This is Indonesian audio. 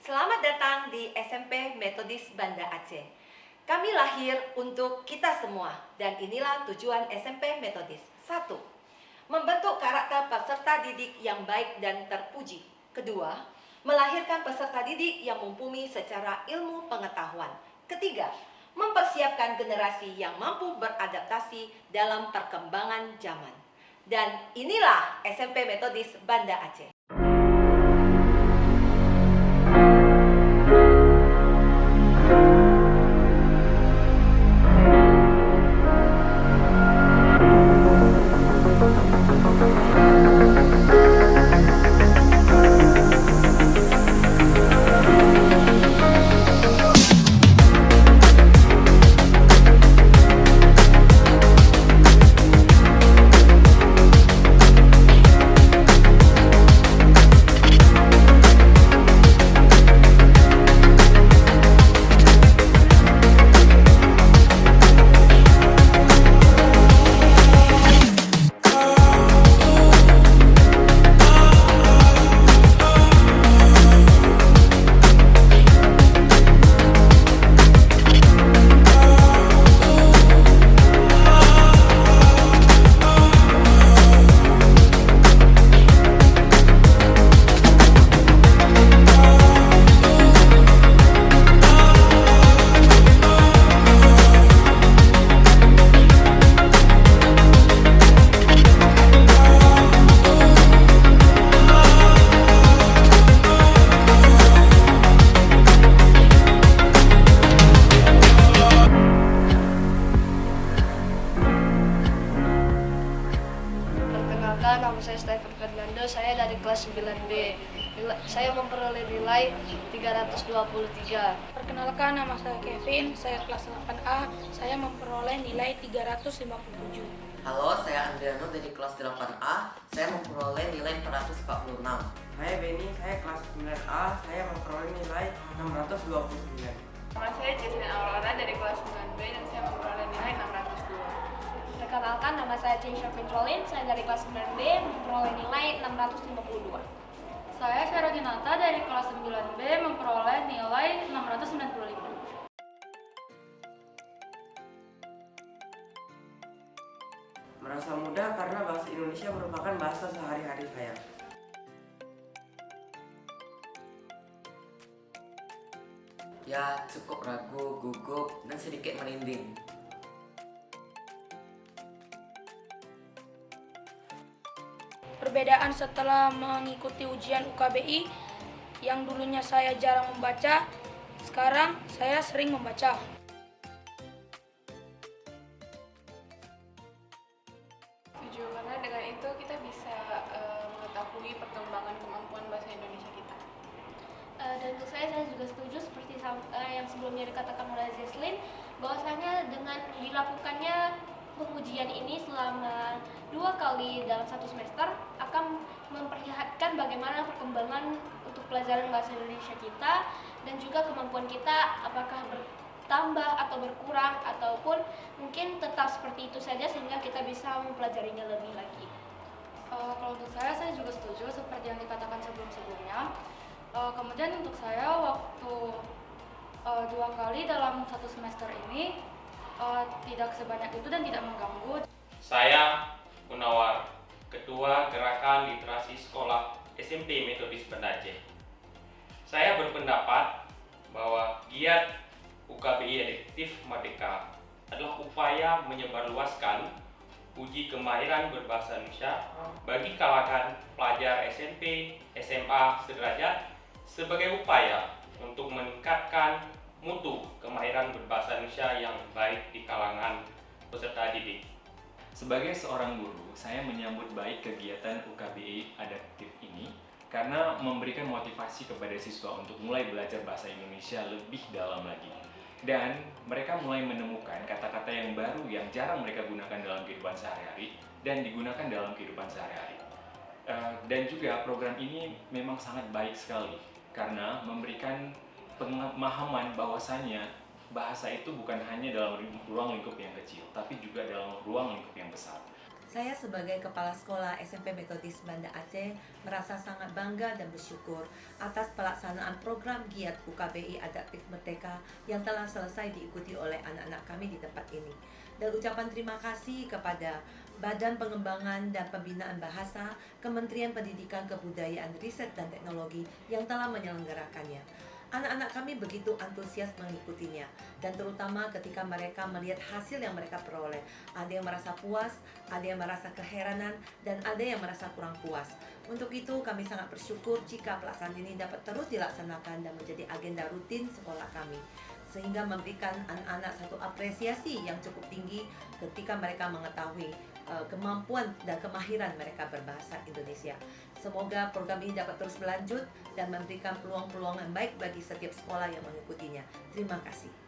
Selamat datang di SMP Metodis Banda Aceh. Kami lahir untuk kita semua dan inilah tujuan SMP Metodis. 1. Membentuk karakter peserta didik yang baik dan terpuji. Kedua, melahirkan peserta didik yang mumpuni secara ilmu pengetahuan. Ketiga, mempersiapkan generasi yang mampu beradaptasi dalam perkembangan zaman. Dan inilah SMP Metodis Banda Aceh. Perkenalkan, nama saya Stephen Fernando, saya dari kelas 9B. Saya memperoleh nilai 323. Perkenalkan, nama saya Kevin, saya kelas 8A, saya memperoleh nilai 357. Halo, saya Andriano dari kelas 8A, saya memperoleh nilai 446. Saya Benny, saya kelas 9A, saya memperoleh nilai 629. Nama saya Jesslyn Aurora dari kelas 9B dan saya memperoleh nilai 602. Perkenalkan, nama saya Tisha Petrolin, saya dari kelas 9B, memperoleh nilai 652. Saya Syara Dinata dari kelas 9B memperoleh nilai 695. Merasa mudah karena bahasa Indonesia merupakan bahasa sehari-hari saya. Ya, cukup ragu, gugup, dan sedikit merinding. Perbedaan setelah mengikuti ujian UKBI, yang dulunya saya jarang membaca, sekarang saya sering membaca. Tujuh, karena dengan itu kita bisa mengetahui perkembangan kemampuan bahasa Indonesia kita. Dan untuk saya juga setuju seperti yang sebelumnya dikatakan oleh Jesslyn, bahwasanya dengan dilakukannya pengujian ini selama 2 kali dalam 1 semester akan memperlihatkan bagaimana perkembangan untuk pelajaran bahasa Indonesia kita dan juga kemampuan kita apakah bertambah atau berkurang ataupun mungkin tetap seperti itu saja sehingga kita bisa mempelajarinya lebih lagi. Kalau untuk saya juga setuju seperti yang dikatakan sebelum-sebelumnya. Kemudian untuk saya waktu 2 kali dalam 1 semester ini tidak sebanyak itu dan tidak mengganggu. Saya Munawar, Ketua Gerakan Literasi Sekolah SMP Metodis Banda Aceh. Saya berpendapat bahwa giat UKBI Adiktif Merdeka adalah upaya menyebarluaskan uji kemahiran berbahasa Indonesia bagi kalangan pelajar SMP, SMA sederajat sebagai upaya untuk meningkatkan mutu kemahiran berbahasa Indonesia yang baik di kalangan peserta didik. Sebagai seorang guru, saya menyambut baik kegiatan UKBI Adaptif ini karena memberikan motivasi kepada siswa untuk mulai belajar bahasa Indonesia lebih dalam lagi. Dan mereka mulai menemukan kata-kata yang baru yang jarang mereka gunakan dalam kehidupan sehari-hari dan digunakan dalam kehidupan sehari-hari. Dan juga program ini memang sangat baik sekali karena memberikan pemahaman bahwasannya bahasa itu bukan hanya dalam ruang lingkup yang kecil, tapi juga dalam ruang lingkup yang besar. Saya sebagai Kepala Sekolah SMP Metodis Banda Aceh merasa sangat bangga dan bersyukur atas pelaksanaan program giat UKBI Adaptif Merdeka yang telah selesai diikuti oleh anak-anak kami di tempat ini. Dan ucapan terima kasih kepada Badan Pengembangan dan Pembinaan Bahasa, Kementerian Pendidikan Kebudayaan Riset dan Teknologi yang telah menyelenggarakannya. Anak-anak kami begitu antusias mengikutinya, dan terutama ketika mereka melihat hasil yang mereka peroleh. Ada yang merasa puas, ada yang merasa keheranan, dan ada yang merasa kurang puas. Untuk itu kami sangat bersyukur jika pelaksanaan ini dapat terus dilaksanakan dan menjadi agenda rutin sekolah kami, sehingga memberikan anak-anak satu apresiasi yang cukup tinggi ketika mereka mengetahui kemampuan dan kemahiran mereka berbahasa Indonesia. Semoga program ini dapat terus berlanjut dan memberikan peluang-peluang yang baik bagi setiap sekolah yang mengikutinya. Terima kasih.